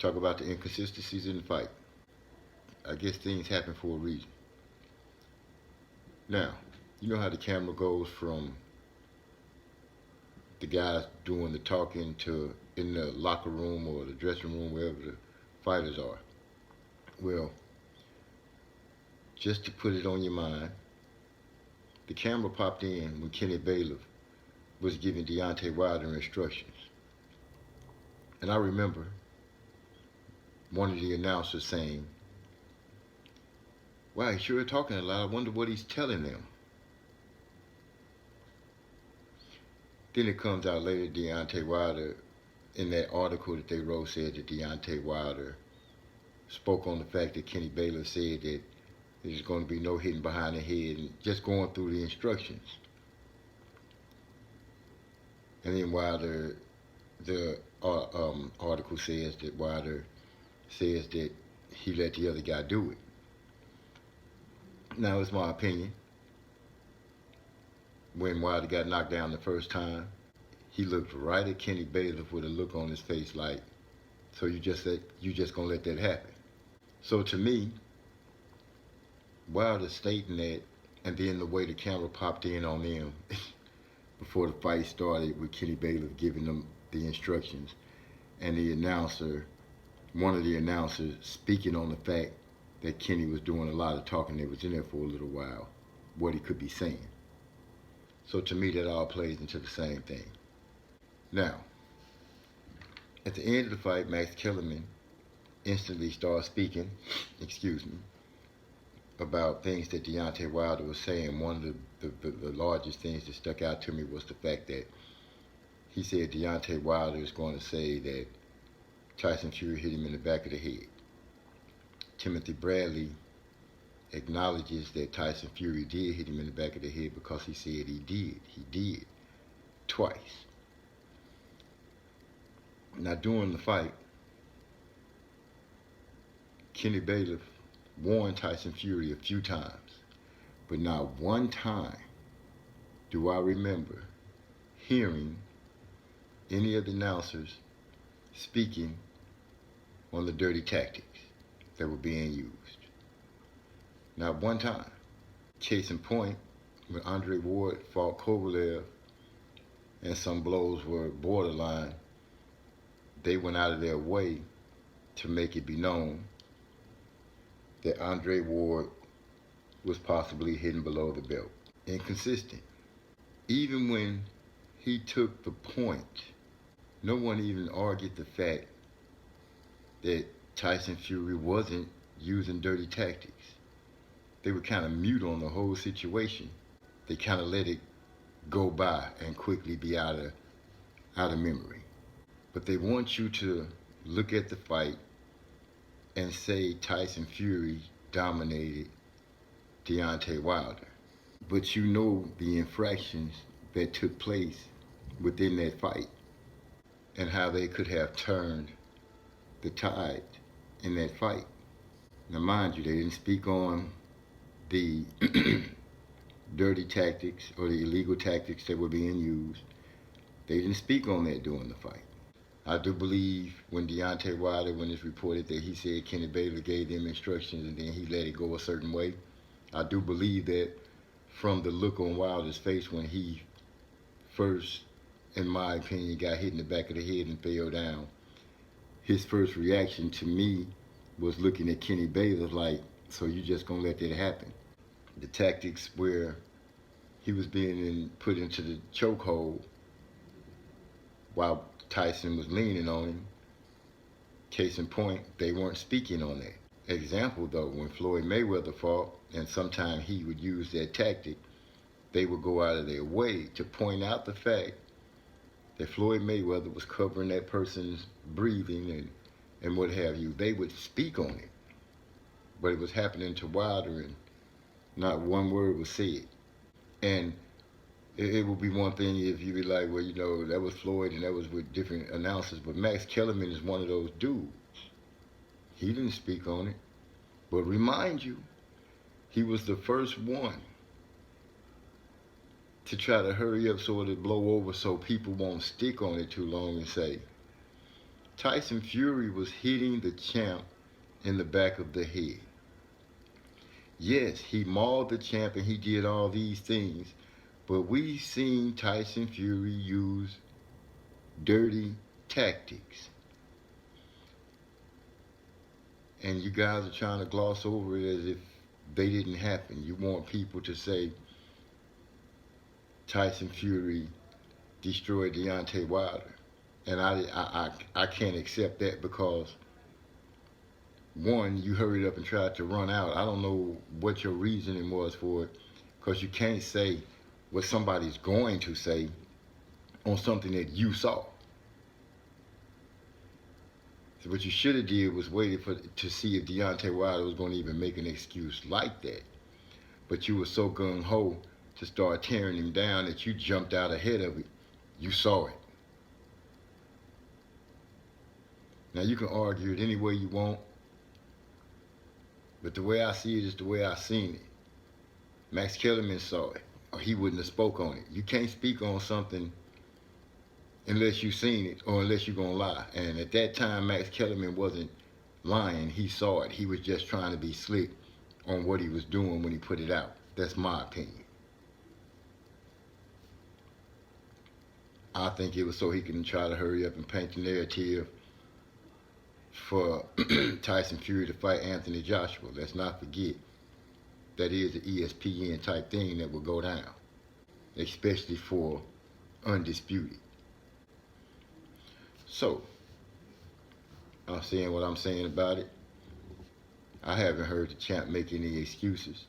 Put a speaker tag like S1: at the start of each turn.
S1: Talk about the inconsistencies in the fight. I guess things happen for a reason. Now, you know how the camera goes from the guys doing the talking to in the locker room or the dressing room, wherever the fighters are. Well, just to put it on your mind, the camera popped in when Kenny Bailiff was giving Deontay Wilder instructions. And I remember one of the announcers saying, "Wow, he's sure talking a lot. I wonder what he's telling them." Then it comes out later, Deontay Wilder, in that article that they wrote, said that Deontay Wilder spoke on the fact that Kenny Bailiff said that there's going to be no hitting behind the head, and just going through the instructions. And then Wilder, the article says that Wilder says that he let the other guy do it. Now, it's my opinion. When Wilder got knocked down the first time, he looked right at Kenny Bailiff with a look on his face like, "So you just gonna let that happen?" So to me, Wilder stating that, and then the way the camera popped in on them before the fight started, with Kenny Bailiff giving them the instructions, and the announcer, one of the announcers, speaking on the fact that Kenny was doing a lot of talking that was in there for a little while, what he could be saying. So to me, that all plays into the same thing. Now, at the end of the fight, Max Kellerman instantly started speaking, about things that Deontay Wilder was saying. One of the largest things that stuck out to me was the fact that he said Deontay Wilder is going to say that Tyson Fury hit him in the back of the head. Timothy Bradley acknowledges that Tyson Fury did hit him in the back of the head because he said he did. He did. Twice. Now, during the fight, Kenny Bailiff warned Tyson Fury a few times, but not one time do I remember hearing any of the announcers speaking on the dirty tactics that were being used. Not one time. Case in point, when Andre Ward fought Kovalev and some blows were borderline, they went out of their way to make it be known that Andre Ward was possibly hidden below the belt. Inconsistent. Even when he took the point, no one even argued the fact that Tyson Fury wasn't using dirty tactics. They were kind of mute on the whole situation. They kind of let it go by and quickly be out of memory. But they want you to look at the fight and say Tyson Fury dominated Deontay Wilder. But you know the infractions that took place within that fight and how they could have turned the tide in that fight. Now, mind you, they didn't speak on the dirty tactics or the illegal tactics that were being used. They didn't speak on that during the fight. I do believe when Deontay Wilder, when it's reported that he said Kenny Bailiff gave them instructions and then he let it go a certain way, I do believe that from the look on Wilder's face when he first, in my opinion, got hit in the back of the head and fell down, his first reaction to me was looking at Kenny Bailiff like, "So you just gonna let that happen?" The tactics where he was being put into the chokehold while Tyson was leaning on him, case in point, they weren't speaking on that. Example though, when Floyd Mayweather fought, and sometimes he would use that tactic, they would go out of their way to point out the fact that Floyd Mayweather was covering that person's breathing and what have you. They would speak on it, but it was happening to Wilder and not one word was said. And it would be one thing if you be like, well, you know, that was Floyd and that was with different announcers, but Max Kellerman is one of those dudes. He didn't speak on it. But remind you, he was the first one to try to hurry up so it'll blow over so people won't stick on it too long and say, Tyson Fury was hitting the champ in the back of the head. Yes, he mauled the champ and he did all these things, but we've seen Tyson Fury use dirty tactics. And you guys are trying to gloss over it as if they didn't happen. You want people to say Tyson Fury destroyed Deontay Wilder. And I can't accept that because, one, you hurried up and tried to run out. I don't know what your reasoning was for it, because you can't say what somebody's going to say on something that you saw. So what you should have did was waited to see if Deontay Wilder was going to even make an excuse like that. But you were so gung-ho to start tearing him down that you jumped out ahead of it. You saw it. Now you can argue it any way you want, but the way I see it is the way I seen it. Max Kellerman saw it, or he wouldn't have spoke on it. You can't speak on something unless you've seen it or unless you're gonna lie. And at that time, Max Kellerman wasn't lying. He saw it. He was just trying to be slick on what he was doing when he put it out. That's my opinion. I think it was so he can try to hurry up and paint the narrative for Tyson Fury to fight Anthony Joshua. Let's not forget that is an ESPN type thing that will go down, especially for Undisputed. So, I'm saying what I'm saying about it. I haven't heard the champ make any excuses.